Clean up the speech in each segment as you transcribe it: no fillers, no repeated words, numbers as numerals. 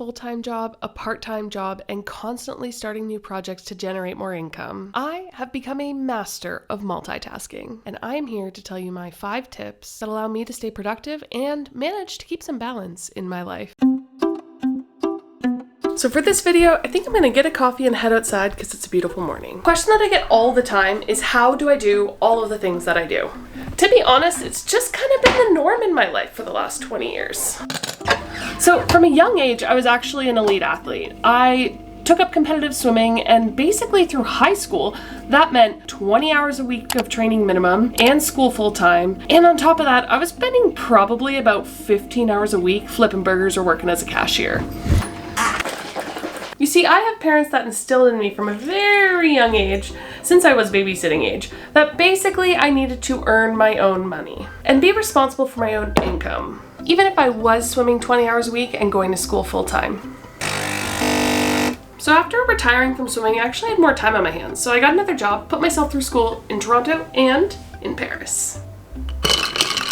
full-time job, a part-time job, and constantly starting new projects to generate more income, I have become a master of multitasking, and I am here to tell you my 5 tips that allow me to stay productive and manage to keep some balance in my life. So for this video, I think I'm gonna get a coffee and head outside because it's a beautiful morning. Question that I get all the time is, how do I do all of the things that I do? To be honest, it's just kind of been the norm in my life for the last 20 years. So from a young age, I was actually an elite athlete. I took up competitive swimming, and basically through high school, that meant 20 hours a week of training minimum and school full time. And on top of that, I was spending probably about 15 hours a week flipping burgers or working as a cashier. You see, I have parents that instilled in me from a very young age, since I was babysitting age, that basically I needed to earn my own money and be responsible for my own income, even if I was swimming 20 hours a week and going to school full time. So after retiring from swimming, I actually had more time on my hands, so I got another job, put myself through school in Toronto and in Paris.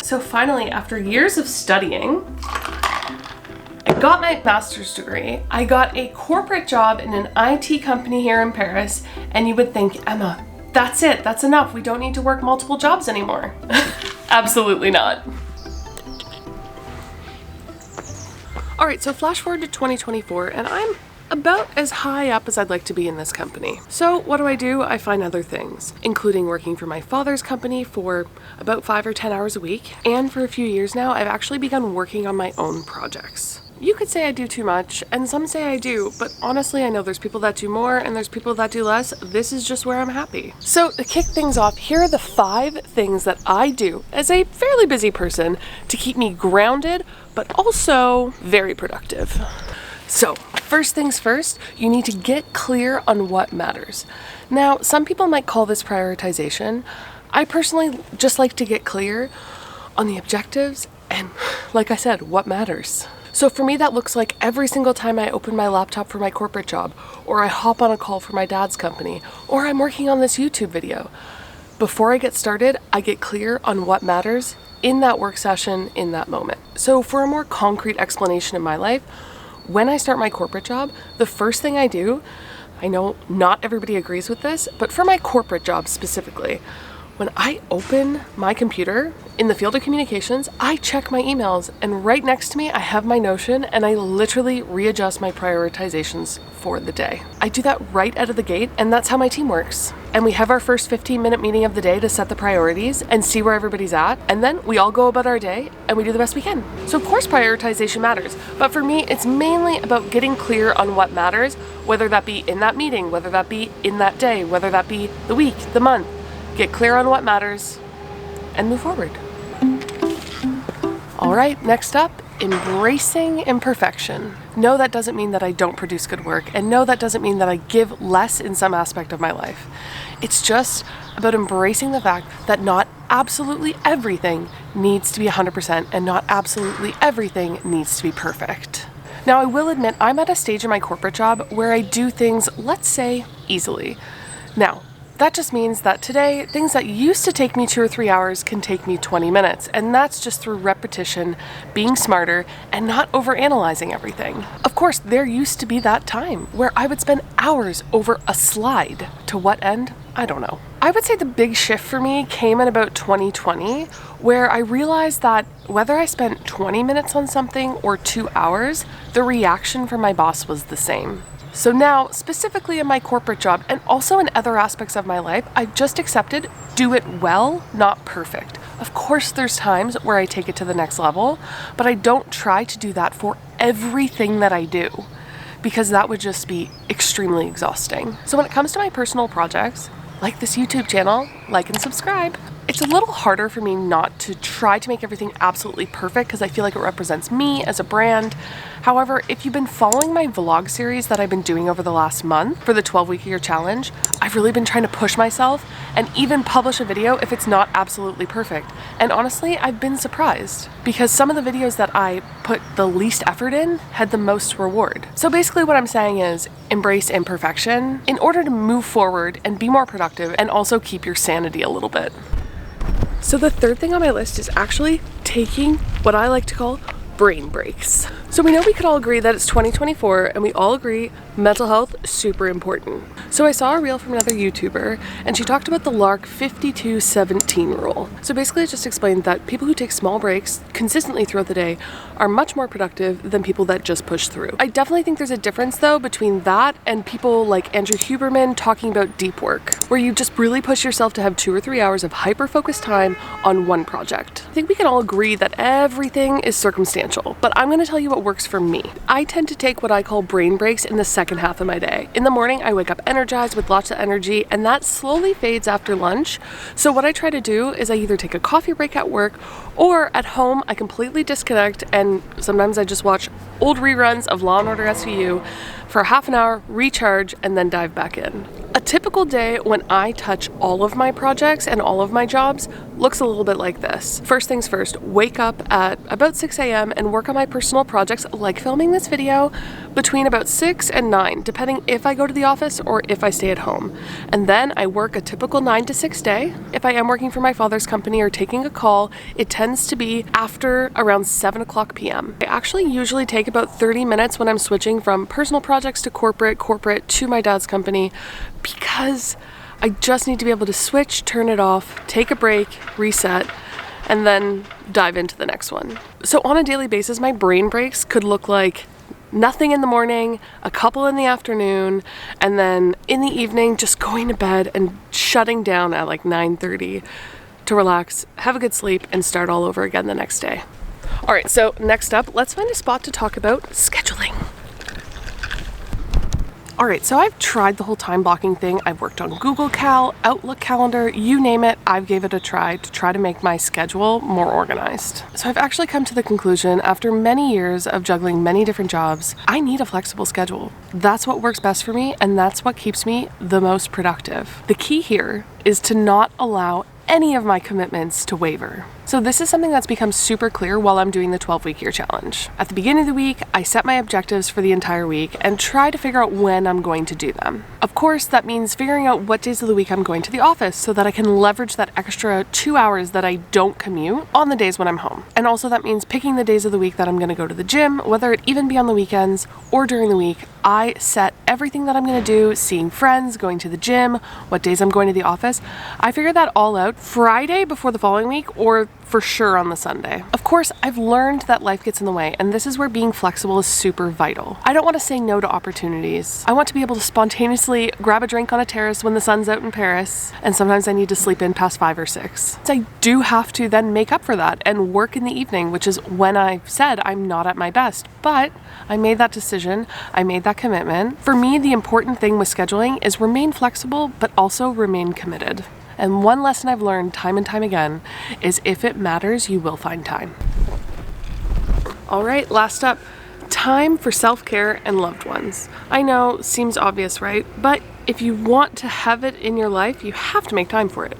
So finally, after years of studying, I got my master's degree, I got a corporate job in an IT company here in Paris, and you would think, Emma, that's it, that's enough, we don't need to work multiple jobs anymore. Absolutely not. Alright, so flash forward to 2024, and I'm about as high up as I'd like to be in this company. So what do? I find other things, including working for my father's company for about 5 or 10 hours a week, and for a few years now, I've actually begun working on my own projects. You could say I do too much, and some say I do, but honestly, I know there's people that do more and there's people that do less. This is just where I'm happy. So to kick things off, here are the 5 things that I do as a fairly busy person to keep me grounded, but also very productive. So first things first, you need to get clear on what matters. Now, some people might call this prioritization. I personally just like to get clear on the objectives and, like I said, what matters. So for me, that looks like every single time I open my laptop for my corporate job, or I hop on a call for my dad's company, or I'm working on this YouTube video. Before I get started, I get clear on what matters in that work session, in that moment. So for a more concrete explanation in my life, when I start my corporate job, the first thing I do, I know not everybody agrees with this, but for my corporate job specifically, when I open my computer in the field of communications, I check my emails, and right next to me, I have my Notion, and I literally readjust my prioritizations for the day. I do that right out of the gate, and that's how my team works. And we have our first 15-minute meeting of the day to set the priorities and see where everybody's at, and then we all go about our day and we do the best we can. So of course prioritization matters, but for me, it's mainly about getting clear on what matters, whether that be in that meeting, whether that be in that day, whether that be the week, the month. Get clear on what matters and move forward. All right, next up, embracing imperfection. No, that doesn't mean that I don't produce good work, and no, that doesn't mean that I give less in some aspect of my life. It's just about embracing the fact that not absolutely everything needs to be 100%, and not absolutely everything needs to be perfect. Now, I will admit I'm at a stage in my corporate job where I do things, let's say, easily. Now, that just means that today, things that used to take me 2 or 3 hours can take me 20 minutes. And that's just through repetition, being smarter, and not overanalyzing everything. Of course, there used to be that time where I would spend hours over a slide. To what end? I don't know. I would say the big shift for me came in about 2020, where I realized that whether I spent 20 minutes on something or 2 hours, the reaction from my boss was the same. So now, specifically in my corporate job and also in other aspects of my life, I've just accepted do it well, not perfect. Of course, there's times where I take it to the next level, but I don't try to do that for everything that I do, because that would just be extremely exhausting. So when it comes to my personal projects, like this YouTube channel, like and subscribe. It's a little harder for me not to try to make everything absolutely perfect because I feel like it represents me as a brand. However, if you've been following my vlog series that I've been doing over the last month for the 12-week year challenge, I've really been trying to push myself and even publish a video if it's not absolutely perfect. And honestly, I've been surprised because some of the videos that I put the least effort in had the most reward. So basically what I'm saying is embrace imperfection in order to move forward and be more productive and also keep your sanity a little bit. So the third thing on my list is actually taking what I like to call brain breaks. So we know we could all agree that it's 2024 and we all agree mental health is super important. So I saw a reel from another YouTuber and she talked about the LARC 52-17 rule. So basically it just explained that people who take small breaks consistently throughout the day are much more productive than people that just push through. I definitely think there's a difference though between that and people like Andrew Huberman talking about deep work, where you just really push yourself to have 2 or 3 hours of hyper-focused time on one project. I think we can all agree that everything is circumstantial, but I'm going to tell you what works for me. I tend to take what I call brain breaks in the second half of my day. In the morning, I wake up energized with lots of energy, and that slowly fades after lunch. So what I try to do is I either take a coffee break at work, or at home, I completely disconnect, and sometimes I just watch old reruns of Law & Order SVU for half an hour, recharge, and then dive back in. A typical day when I touch all of my projects and all of my jobs looks a little bit like this. First things first, wake up at about 6 a.m. and work on my personal projects like filming this video between about 6 and 9, depending if I go to the office or if I stay at home. And then I work a typical 9 to 6 day. If I am working for my father's company or taking a call, it tends to be after around 7 o'clock p.m. I actually usually take about 30 minutes when I'm switching from personal projects to corporate to my dad's company, because I just need to be able to switch, turn it off, take a break, reset, and then dive into the next one. So on a daily basis, my brain breaks could look like nothing in the morning, a couple in the afternoon, and then in the evening, just going to bed and shutting down at like 9:30 to relax, have a good sleep, and start all over again the next day. All right, so next up, let's find a spot to talk about scheduling. All right, so I've tried the whole time blocking thing. I've worked on Google Cal, Outlook calendar, you name it, I've gave it a try to make my schedule more organized. So I've actually come to the conclusion, after many years of juggling many different jobs, I need a flexible schedule. That's what works best for me, and that's what keeps me the most productive. The key here is to not allow any of my commitments to waver. So this is something that's become super clear while I'm doing the 12-week year challenge. At the beginning of the week, I set my objectives for the entire week and try to figure out when I'm going to do them. Of course, that means figuring out what days of the week I'm going to the office so that I can leverage that extra 2 hours that I don't commute on the days when I'm home. And also that means picking the days of the week that I'm going to go to the gym, whether it even be on the weekends or during the week. I set everything that I'm going to do, seeing friends, going to the gym, what days I'm going to the office. I figure that all out Friday before the following week, or for sure on the Sunday. Of course, I've learned that life gets in the way, and this is where being flexible is super vital. I don't want to say no to opportunities. I want to be able to spontaneously grab a drink on a terrace when the sun's out in Paris, and sometimes I need to sleep in past 5 or 6. So I do have to then make up for that and work in the evening, which is when I've said I'm not at my best. But I made that decision, I made that commitment. For me, the important thing with scheduling is remain flexible, but also remain committed. And one lesson I've learned time and time again is if it matters, you will find time. All right, last up, time for self-care and loved ones. I know, seems obvious, right? But if you want to have it in your life, you have to make time for it.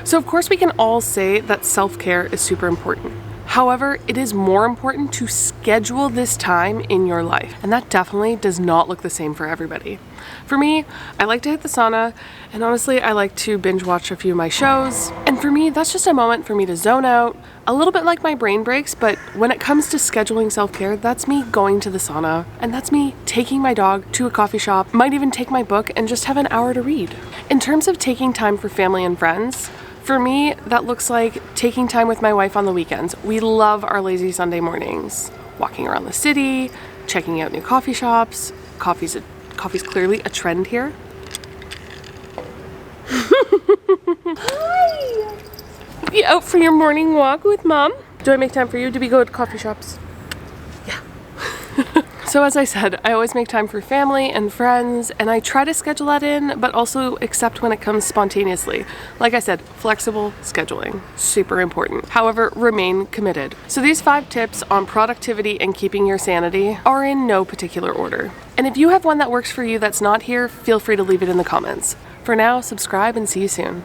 So of course we can all say that self-care is super important. However, it is more important to schedule this time in your life, and that definitely does not look the same for everybody. For me, I like to hit the sauna, and honestly, I like to binge watch a few of my shows, and for me, that's just a moment for me to zone out, a little bit like my brain breaks, but when it comes to scheduling self-care, that's me going to the sauna, and that's me taking my dog to a coffee shop, might even take my book and just have an hour to read. In terms of taking time for family and friends, for me, that looks like taking time with my wife on the weekends. We love our lazy Sunday mornings. Walking around the city, checking out new coffee shops. Coffee's clearly a trend here. Hi! You out for your morning walk with Mom? Do I make time for you? Do we go to coffee shops? Yeah. So as I said, I always make time for family and friends, and I try to schedule that in, but also accept when it comes spontaneously. Like I said, flexible scheduling, super important. However, remain committed. So these 5 tips on productivity and keeping your sanity are in no particular order. And if you have one that works for you that's not here, feel free to leave it in the comments. For now, subscribe and see you soon.